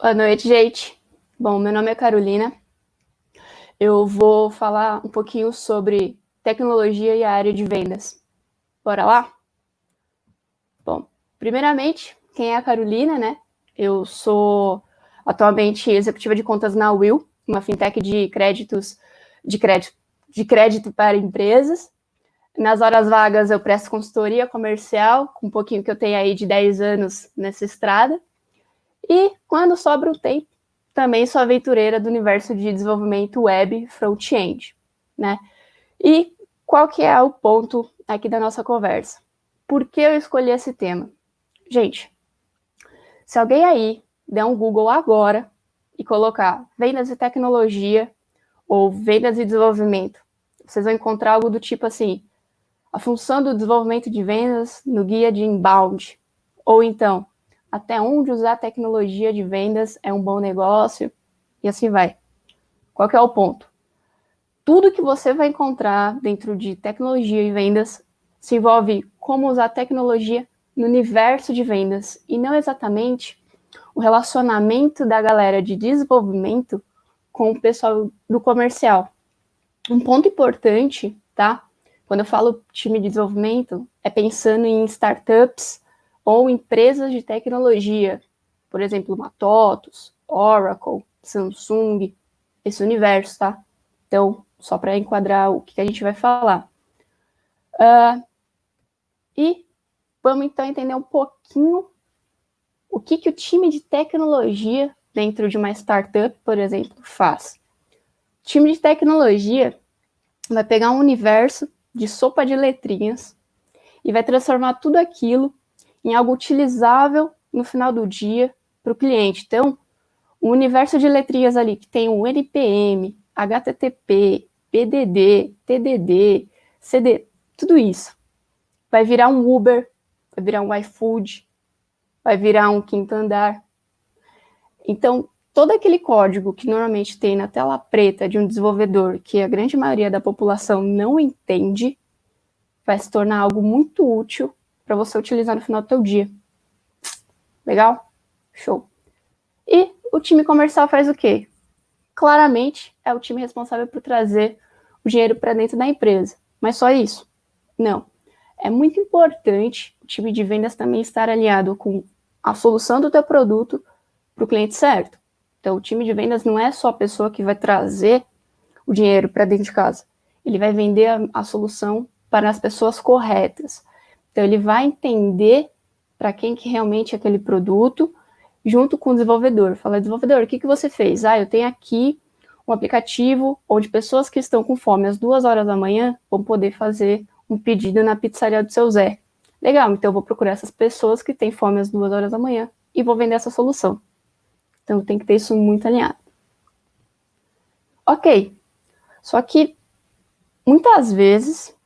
Boa noite, gente. Bom, meu nome é Carolina. Eu vou falar um pouquinho sobre tecnologia e a área de vendas. Bora lá? Bom, primeiramente, quem é a Carolina, né? Eu sou atualmente executiva de contas na Will, uma fintech de crédito para empresas. Nas horas vagas eu presto consultoria comercial, com um pouquinho que eu tenho aí de 10 anos nessa estrada. E quando sobra um tempo, também sou aventureira do universo de desenvolvimento web front-end, né? E qual que é o ponto aqui da nossa conversa? Por que eu escolhi esse tema? Gente, se alguém aí der um Google agora e colocar vendas e tecnologia ou vendas e desenvolvimento, vocês vão encontrar algo do tipo assim, a função do desenvolvimento de vendas no guia de inbound, ou então, até onde usar tecnologia de vendas é um bom negócio, e assim vai. Qual que é o ponto? Tudo que você vai encontrar dentro de tecnologia e vendas se envolve como usar tecnologia no universo de vendas, e não exatamente o relacionamento da galera de desenvolvimento com o pessoal do comercial. Um ponto importante, tá? Quando eu falo time de desenvolvimento, é pensando em startups ou empresas de tecnologia, por exemplo, uma TOTUS, Oracle, Samsung, esse universo, tá? Então, só para enquadrar o que a gente vai falar. E vamos então entender um pouquinho o que o time de tecnologia dentro de uma startup, por exemplo, faz. O time de tecnologia vai pegar um universo de sopa de letrinhas e vai transformar tudo aquilo em algo utilizável no final do dia para o cliente. Então, o universo de letrinhas ali que tem o NPM, HTTP, PDD, TDD, CD, tudo isso vai virar um Uber, vai virar um iFood, vai virar um quinto andar. Então, todo aquele código que normalmente tem na tela preta de um desenvolvedor, que a grande maioria da população não entende, vai se tornar algo muito útil para você utilizar no final do seu dia. Legal? Show. E o time comercial faz o quê? Claramente é o time responsável por trazer o dinheiro para dentro da empresa. Mas só isso? Não. É muito importante o time de vendas também estar alinhado com a solução do teu produto para o cliente certo. Então, o time de vendas não é só a pessoa que vai trazer o dinheiro para dentro de casa. Ele vai vender a solução para as pessoas corretas. Então, ele vai entender para quem que realmente é aquele produto, junto com o desenvolvedor. Fala, desenvolvedor, o que você fez? Eu tenho aqui um aplicativo onde pessoas que estão com fome às 2 horas da manhã vão poder fazer um pedido na pizzaria do seu Zé. Legal, então eu vou procurar essas pessoas que têm fome às 2 horas da manhã e vou vender essa solução. Então tem que ter isso muito alinhado. Ok, só que muitas vezes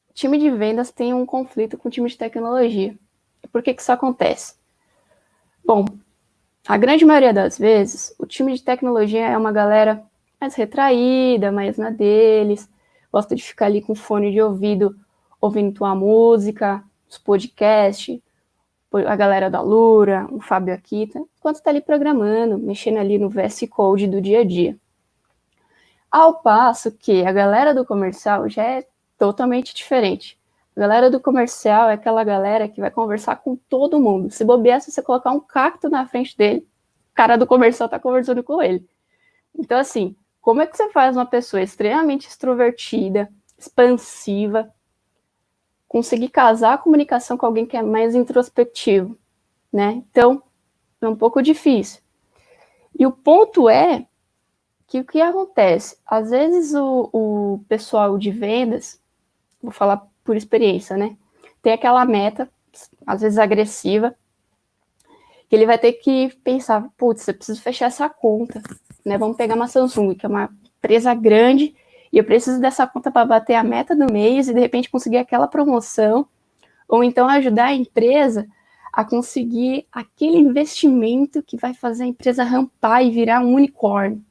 o time de vendas tem um conflito com o time de tecnologia. E por que isso acontece? Bom, a grande maioria das vezes, o time de tecnologia é uma galera mais retraída, mais na deles, gosta de ficar ali com fone de ouvido, ouvindo tua música, os podcasts, a galera da Lura, o Fábio Akita, enquanto está ali programando, mexendo ali no VS Code do dia a dia. Ao passo que a galera do comercial já é totalmente diferente. A galera do comercial é aquela galera que vai conversar com todo mundo. Se bobear, se você colocar um cacto na frente dele, o cara do comercial está conversando com ele. Então, assim, como é que você faz uma pessoa extremamente extrovertida, expansiva, conseguir casar a comunicação com alguém que é mais introspectivo, né? Então, é um pouco difícil. E o ponto é que o que acontece? Às vezes o pessoal de vendas, vou falar por experiência, né? Tem aquela meta, às vezes agressiva, que ele vai ter que pensar, putz, eu preciso fechar essa conta, né? Vamos pegar uma Samsung, que é uma empresa grande, e eu preciso dessa conta para bater a meta do mês e de repente conseguir aquela promoção, ou então ajudar a empresa a conseguir aquele investimento que vai fazer a empresa rampar e virar um unicórnio.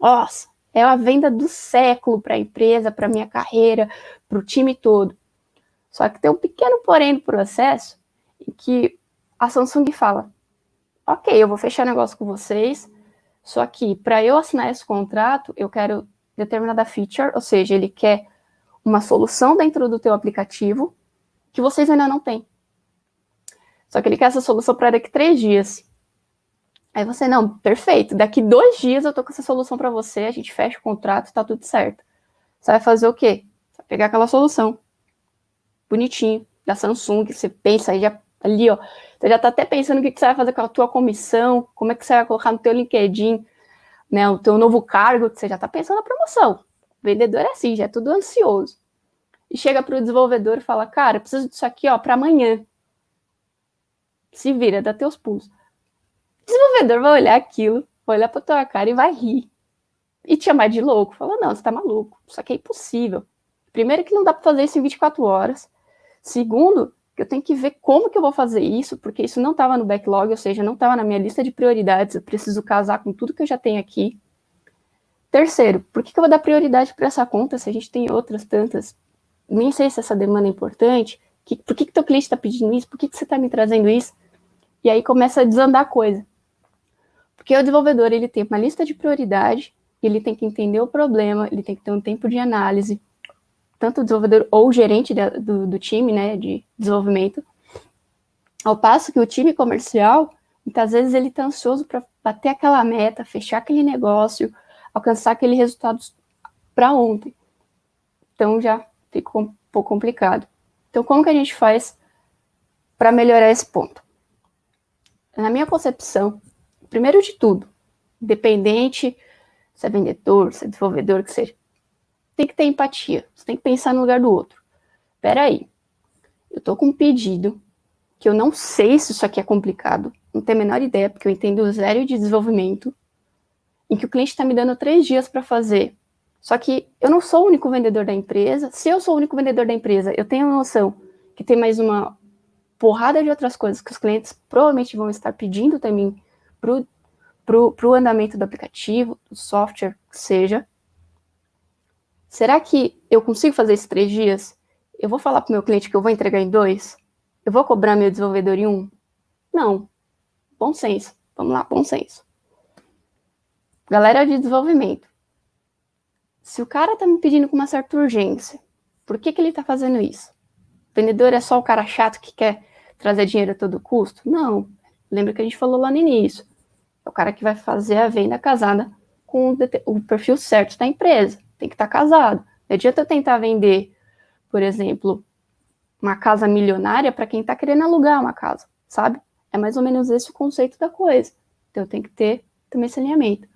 Nossa, é a venda do século para a empresa, para a minha carreira, para o time todo. Só que tem um pequeno porém do processo em que a Samsung fala, ok, eu vou fechar negócio com vocês, só que para eu assinar esse contrato, eu quero determinada feature, ou seja, ele quer uma solução dentro do teu aplicativo que vocês ainda não têm. Só que ele quer essa solução para daqui 3 dias. Aí você, não, perfeito, daqui 2 dias eu tô com essa solução para você, a gente fecha o contrato, tá tudo certo. Você vai fazer o quê? Você vai pegar aquela solução, bonitinho, da Samsung, que você pensa aí já, ali, ó, você já tá até pensando o que você vai fazer com a tua comissão, como é que você vai colocar no teu LinkedIn, né, o teu novo cargo, que você já tá pensando na promoção. O vendedor é assim, já é tudo ansioso. E chega pro desenvolvedor e fala, cara, eu preciso disso aqui, ó, para amanhã. Se vira, dá teus pulos. O desenvolvedor vai olhar aquilo, vai olhar pra tua cara e vai rir. E te chamar de louco. Fala, não, você tá maluco. Isso aqui é impossível. Primeiro que não dá pra fazer isso em 24 horas. Segundo, que eu tenho que ver como que eu vou fazer isso, porque isso não estava no backlog, ou seja, não estava na minha lista de prioridades, eu preciso casar com tudo que eu já tenho aqui. Terceiro, por que eu vou dar prioridade para essa conta se a gente tem outras tantas? Nem sei se essa demanda é importante. Por que teu cliente está pedindo isso? Por que você está me trazendo isso? E aí começa a desandar a coisa. Porque o desenvolvedor, ele tem uma lista de prioridade, ele tem que entender o problema, ele tem que ter um tempo de análise, tanto o desenvolvedor ou o gerente do time, né, de desenvolvimento, ao passo que o time comercial, muitas vezes ele está ansioso para bater aquela meta, fechar aquele negócio, alcançar aquele resultado para ontem. Então já ficou um pouco complicado. Então como que a gente faz para melhorar esse ponto? Na minha concepção, primeiro de tudo, independente se é vendedor, se é desenvolvedor, que seja, tem que ter empatia, você tem que pensar no lugar do outro. Peraí, eu tô com um pedido que eu não sei se isso aqui é complicado, não tenho a menor ideia, porque eu entendo zero de desenvolvimento, em que o cliente está me dando 3 dias para fazer. Só que eu não sou o único vendedor da empresa. Se eu sou o único vendedor da empresa, eu tenho a noção que tem mais uma porrada de outras coisas que os clientes provavelmente vão estar pedindo também pro andamento do aplicativo, do software, que seja. Será que eu consigo fazer esses 3 dias? Eu vou falar pro meu cliente que eu vou entregar em 2? Eu vou cobrar meu desenvolvedor em 1? Não. Bom senso. Vamos lá, bom senso. Galera de desenvolvimento. Se o cara tá me pedindo com uma certa urgência, por que ele tá fazendo isso? O vendedor é só o cara chato que quer trazer dinheiro a todo custo? Não. Lembra que a gente falou lá no início. É o cara que vai fazer a venda casada com o perfil certo da empresa. Tem que estar casado. Não adianta eu tentar vender, por exemplo, uma casa milionária para quem está querendo alugar uma casa, sabe? É mais ou menos esse o conceito da coisa. Então tem que ter também esse alinhamento.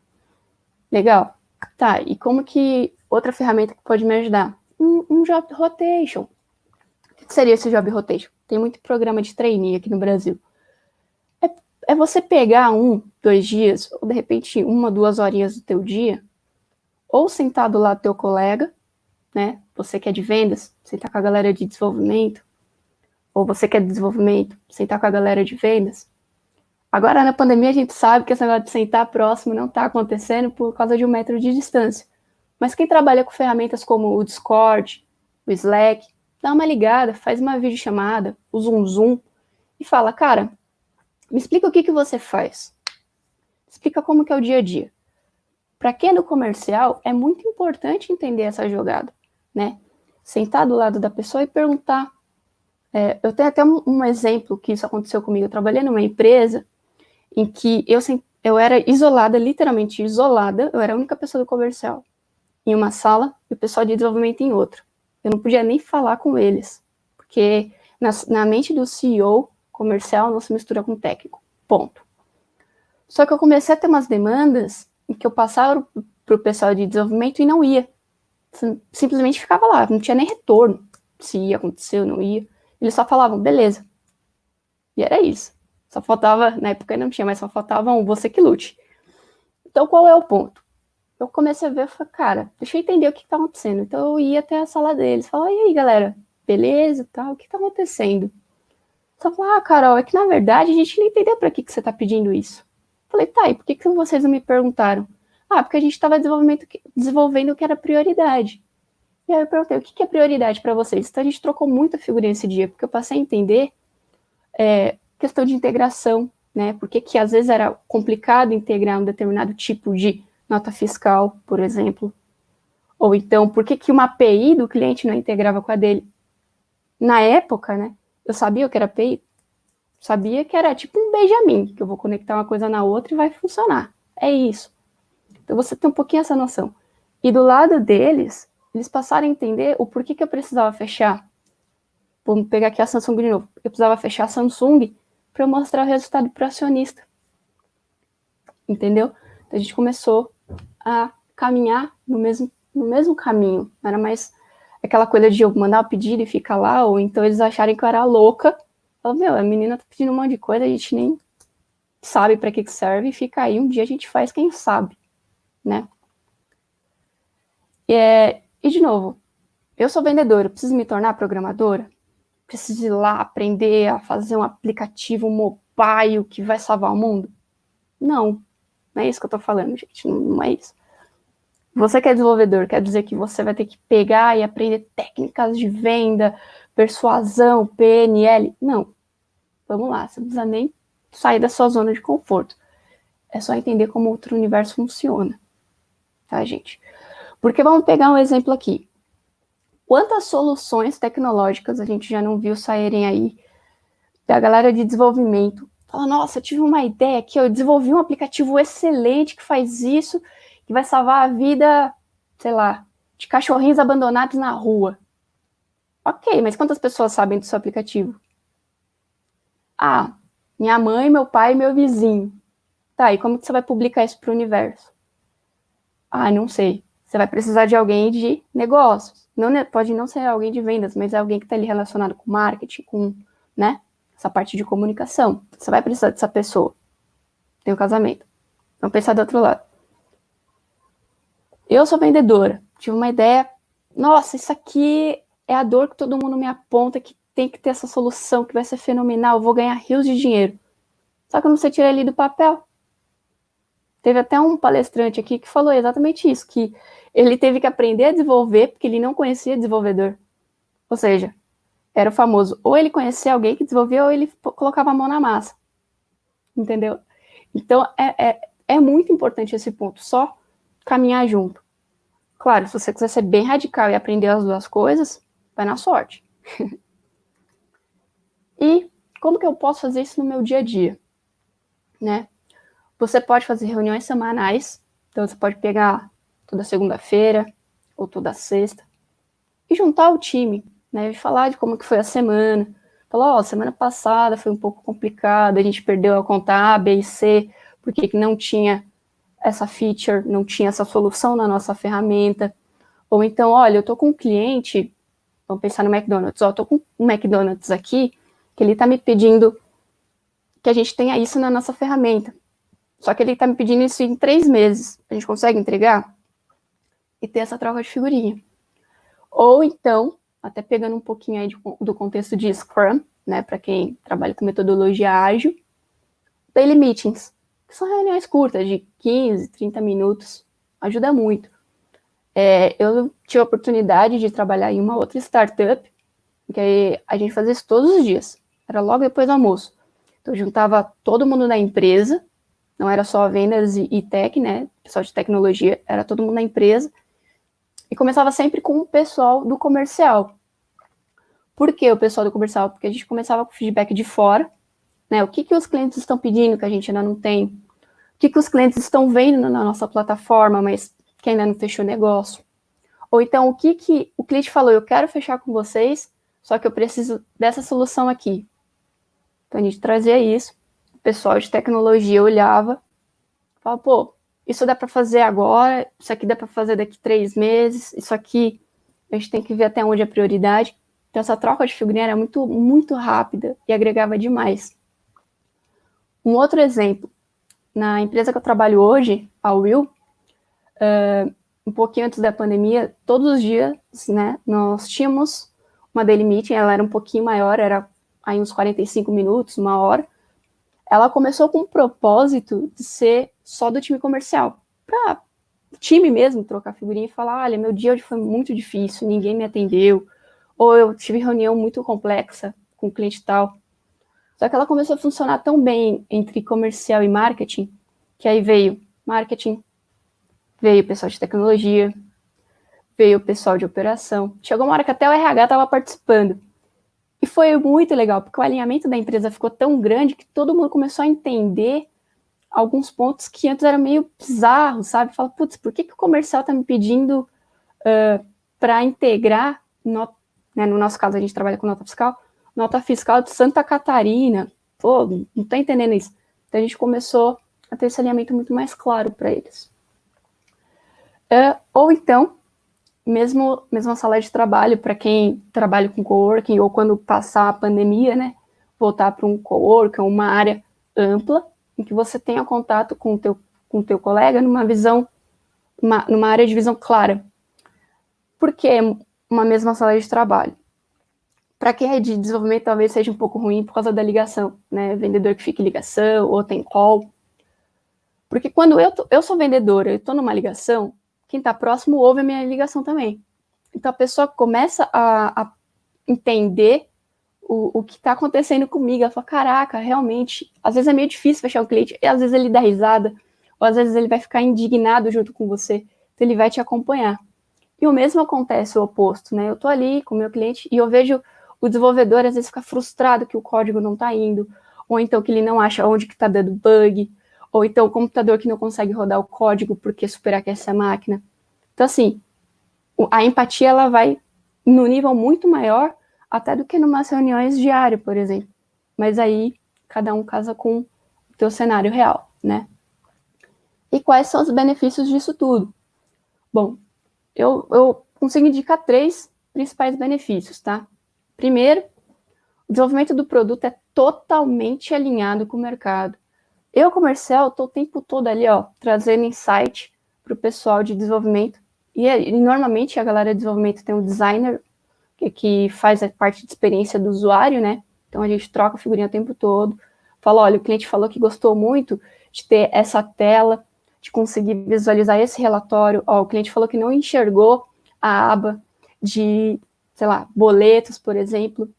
Legal. Tá, e como que outra ferramenta que pode me ajudar? Um job rotation. O que seria esse job rotation? Tem muito programa de trainee aqui no Brasil. É você pegar 1, 2 dias, ou de repente 1, 2 horinhas do teu dia, ou sentar do lado do teu colega, né? Você que é de vendas, sentar com a galera de desenvolvimento, ou você que é de desenvolvimento, sentar com a galera de vendas. Agora, na pandemia, a gente sabe que esse negócio de sentar próximo não está acontecendo por causa de 1 metro de distância. Mas quem trabalha com ferramentas como o Discord, o Slack, dá uma ligada, faz uma videochamada, usa um Zoom e fala, cara, me explica o que você faz. Explica como que é o dia a dia. Para quem é do comercial, é muito importante entender essa jogada, né? Sentar do lado da pessoa e perguntar. Eu tenho até um exemplo que isso aconteceu comigo. Eu trabalhei numa empresa em que eu era isolada, literalmente isolada. Eu era a única pessoa do comercial em uma sala e o pessoal de desenvolvimento em outra. Eu não podia nem falar com eles, porque na mente do CEO, comercial não se mistura com técnico. Ponto. Só que eu comecei a ter umas demandas em que eu passava para o pessoal de desenvolvimento e não ia. Simplesmente ficava lá, não tinha nem retorno se ia acontecer ou não ia. Eles só falavam, beleza. E era isso. Só faltava, na época não tinha, mas só faltava um você que lute. Então qual é o ponto? Eu comecei a ver, falei, cara, deixa eu entender o que tá acontecendo. Então eu ia até a sala deles, falava, e aí galera, beleza, tal, o que tá acontecendo? Só falava, Carol, é que na verdade a gente não entendeu pra que você tá pedindo isso. Falei, tá, e por que vocês não me perguntaram? Porque a gente estava desenvolvendo o que era prioridade. E aí eu perguntei, o que é prioridade para vocês? Então a gente trocou muita figurinha esse dia, porque eu passei a entender questão de integração, né? Por que que às vezes era complicado integrar um determinado tipo de nota fiscal, por exemplo? Ou então, por que que uma API do cliente não integrava com a dele? Na época, né, eu sabia o que era API, sabia que era tipo um Benjamin, que eu vou conectar uma coisa na outra e vai funcionar. É isso. Então você tem um pouquinho essa noção. E do lado deles, eles passaram a entender o porquê que eu precisava fechar. Vamos pegar aqui a Samsung de novo. Eu precisava fechar a Samsung para eu mostrar o resultado para o acionista. Entendeu? Então a gente começou a caminhar no mesmo caminho. Não era mais aquela coisa de eu mandar o pedido e ficar lá, ou então eles acharem que eu era louca. Falaram, meu, a menina tá pedindo um monte de coisa, a gente nem sabe para que serve, e fica aí, um dia a gente faz, quem sabe, né? E de novo, eu sou vendedora, eu preciso me tornar programadora? Preciso ir lá aprender a fazer um aplicativo mobile que vai salvar o mundo? Não, não é isso que eu tô falando, gente, não é isso. Você que é desenvolvedor, quer dizer que você vai ter que pegar e aprender técnicas de venda, persuasão, PNL? Não. Vamos lá, você não precisa nem sair da sua zona de conforto. É só entender como outro universo funciona. Tá, gente? Porque vamos pegar um exemplo aqui. Quantas soluções tecnológicas a gente já não viu saírem aí da galera de desenvolvimento? Fala, nossa, eu tive uma ideia aqui, eu desenvolvi um aplicativo excelente que faz isso, que vai salvar a vida, sei lá, de cachorrinhos abandonados na rua. Ok, mas quantas pessoas sabem do seu aplicativo? Ah, minha mãe, meu pai e meu vizinho. Tá, e como que você vai publicar isso para o universo? Ah, não sei. Você vai precisar de alguém de negócios. Não, pode não ser alguém de vendas, mas é alguém que está ali relacionado com marketing, com, né, essa parte de comunicação. Você vai precisar dessa pessoa. Tem um casamento. Vamos pensar do outro lado. Eu sou vendedora. Tive uma ideia. Nossa, isso aqui é a dor que todo mundo me aponta, que tem que ter essa solução, que vai ser fenomenal. Eu vou ganhar rios de dinheiro. Só que eu não sei tirar ele do papel. Teve até um palestrante aqui que falou exatamente isso, que ele teve que aprender a desenvolver porque ele não conhecia desenvolvedor. Ou seja, era o famoso, ou ele conhecia alguém que desenvolvia, ou ele colocava a mão na massa. Entendeu? Então, é muito importante esse ponto, só caminhar junto. Claro, se você quiser ser bem radical e aprender as duas coisas, vai na sorte. E como que eu posso fazer isso no meu dia a dia? Né? Você pode fazer reuniões semanais, então você pode pegar toda segunda-feira ou toda sexta e juntar o time, né? E falar de como que foi a semana. Falar, ó, semana passada foi um pouco complicada, a gente perdeu a conta A, B e C, porque não tinha essa feature, não tinha essa solução na nossa ferramenta. Ou então, olha, eu tô com um cliente, vamos pensar no McDonald's, ó, eu tô com um McDonald's aqui, que ele tá me pedindo que a gente tenha isso na nossa ferramenta. Só que ele está me pedindo isso em 3 meses. A gente consegue entregar? E ter essa troca de figurinha. Ou então, até pegando um pouquinho aí do contexto de Scrum, né, para quem trabalha com metodologia ágil, daily meetings, que são reuniões curtas, de 15, 30 minutos. Ajuda muito. Eu tive a oportunidade de trabalhar em uma outra startup, que a gente fazia isso todos os dias. Era logo depois do almoço. Então, eu juntava todo mundo da empresa, não era só vendas e tech, né, pessoal de tecnologia, era todo mundo na empresa, e começava sempre com o pessoal do comercial. Por que o pessoal do comercial? Porque a gente começava com feedback de fora, né, o que os clientes estão pedindo que a gente ainda não tem, o que os clientes estão vendo na nossa plataforma, mas que ainda não fechou negócio. Ou então, o que o cliente falou, eu quero fechar com vocês, só que eu preciso dessa solução aqui. Então, a gente trazia isso, o pessoal de tecnologia olhava, falava, pô, isso dá para fazer agora, isso aqui dá para fazer daqui 3 meses, isso aqui a gente tem que ver até onde é prioridade. Então, essa troca de figurinha era muito, muito rápida e agregava demais. Um outro exemplo, na empresa que eu trabalho hoje, a Will, um pouquinho antes da pandemia, todos os dias, né, nós tínhamos uma daily meeting, ela era um pouquinho maior, era aí uns 45 minutos, 1 hora. Ela começou com o propósito de ser só do time comercial, para o time mesmo trocar figurinha e falar, olha, meu dia hoje foi muito difícil, ninguém me atendeu, ou eu tive reunião muito complexa com o cliente tal. Só que ela começou a funcionar tão bem entre comercial e marketing, que aí veio marketing, veio o pessoal de tecnologia, veio o pessoal de operação. Chegou uma hora que até o RH estava participando. E foi muito legal, porque o alinhamento da empresa ficou tão grande que todo mundo começou a entender alguns pontos que antes eram meio bizarros, sabe? Fala, putz, por que o comercial está me pedindo para integrar, né, no nosso caso a gente trabalha com nota fiscal de Santa Catarina. Pô, não tá entendendo isso. Então a gente começou a ter esse alinhamento muito mais claro para eles. Ou então, mesmo a sala de trabalho, para quem trabalha com coworking, ou quando passar a pandemia, né, voltar para um coworking, uma área ampla, em que você tenha contato com o teu colega numa visão, numa área de visão clara. Por que uma mesma sala de trabalho? Para quem é de desenvolvimento, talvez seja um pouco ruim por causa da ligação, né? Vendedor que fica em ligação, ou tem call. Porque quando eu sou vendedora, eu estou numa ligação, quem está próximo ouve a minha ligação também. Então a pessoa começa a entender o que está acontecendo comigo. Ela fala, caraca, realmente, às vezes é meio difícil fechar o cliente, e às vezes ele dá risada, ou às vezes ele vai ficar indignado junto com você, então ele vai te acompanhar. E o mesmo acontece o oposto, né? Eu tô ali com o meu cliente e eu vejo o desenvolvedor às vezes ficar frustrado que o código não tá indo, ou então que ele não acha onde que tá dando bug, ou então o computador que não consegue rodar o código porque superaquece a máquina. Então, assim, a empatia ela vai no nível muito maior até do que numas reuniões diárias, por exemplo. Mas aí cada um casa com o teu cenário real, né? E quais são os benefícios disso tudo? Bom, eu consigo indicar 3 principais benefícios, tá? Primeiro, o desenvolvimento do produto é totalmente alinhado com o mercado. Eu, comercial, estou o tempo todo ali, ó, trazendo insight para o pessoal de desenvolvimento. E normalmente a galera de desenvolvimento tem um designer que faz a parte de experiência do usuário, né? Então a gente troca figurinha o tempo todo. Fala, olha, o cliente falou que gostou muito de ter essa tela, de conseguir visualizar esse relatório. Ó, o cliente falou que não enxergou a aba de, sei lá, boletos, por exemplo.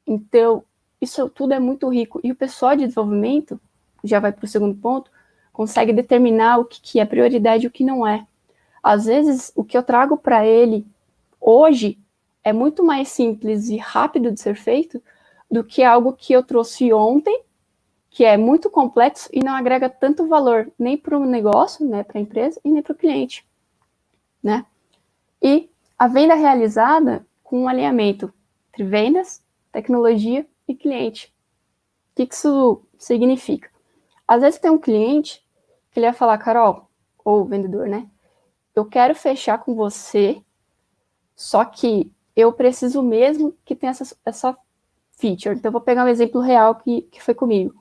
Então, isso tudo é muito rico. E o pessoal de desenvolvimento, já vai para o segundo ponto, consegue determinar o que é prioridade e o que não é. Às vezes, o que eu trago para ele hoje é muito mais simples e rápido de ser feito do que algo que eu trouxe ontem, que é muito complexo e não agrega tanto valor nem para o negócio, né, para a empresa, e nem para o cliente, né? E a venda realizada com um alinhamento entre vendas, tecnologia e cliente. O que isso significa? Às vezes tem um cliente que ele vai falar, Carol, ou vendedor, né? Eu quero fechar com você, só que eu preciso mesmo que tenha essa feature. Então, eu vou pegar um exemplo real que foi comigo.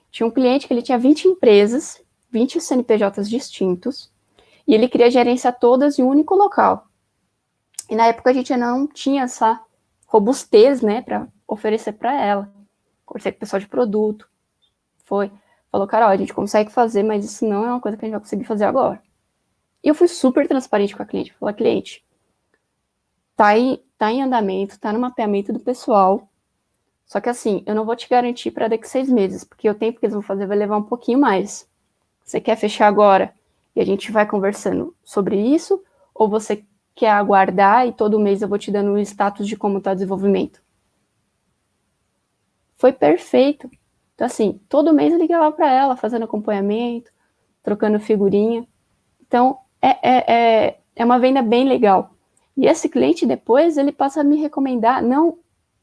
Tinha um cliente que ele tinha 20 empresas, 20 CNPJs distintos, e ele queria gerenciar todas em um único local. E na época a gente não tinha essa robustez, né, para oferecer para ela. Conversei com o pessoal de produto, falou, Carol, a gente consegue fazer, mas isso não é uma coisa que a gente vai conseguir fazer agora. E eu fui super transparente com a cliente. Falei, cliente, tá em andamento, tá no mapeamento do pessoal, só que assim, eu não vou te garantir para daqui 6 meses, porque o tempo que eles vão fazer vai levar um pouquinho mais. Você quer fechar agora e a gente vai conversando sobre isso? Ou você quer aguardar e todo mês eu vou te dando o status de como está o desenvolvimento? Foi perfeito. Então, assim, todo mês eu ligava para ela, fazendo acompanhamento, trocando figurinha. Então, é uma venda bem legal. E esse cliente depois, ele passa a me recomendar, não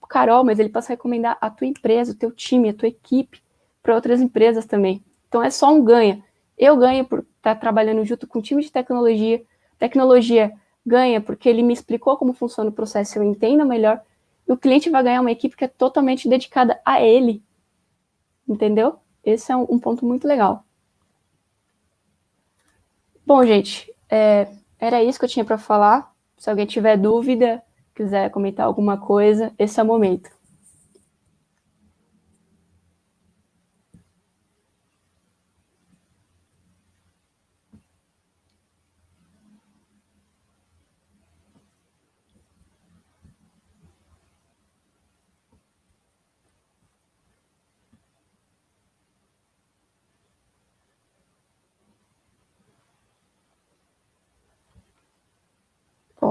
Carol, mas ele passa a recomendar a tua empresa, o teu time, a tua equipe, para outras empresas também. Então é só um ganha. Eu ganho por estar trabalhando junto com o time de tecnologia. Tecnologia ganha porque ele me explicou como funciona o processo, eu entendo melhor. E o cliente vai ganhar uma equipe que é totalmente dedicada a ele. Entendeu? Esse é um ponto muito legal. Bom, gente, era isso que eu tinha para falar. Se alguém tiver dúvida, quiser comentar alguma coisa, esse é o momento.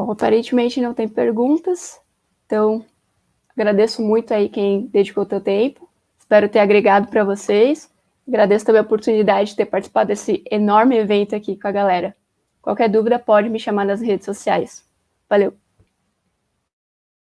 Bom, aparentemente não tem perguntas, então agradeço muito aí quem dedicou o seu tempo, espero ter agregado para vocês, agradeço também a oportunidade de ter participado desse enorme evento aqui com a galera. Qualquer dúvida pode me chamar nas redes sociais. Valeu!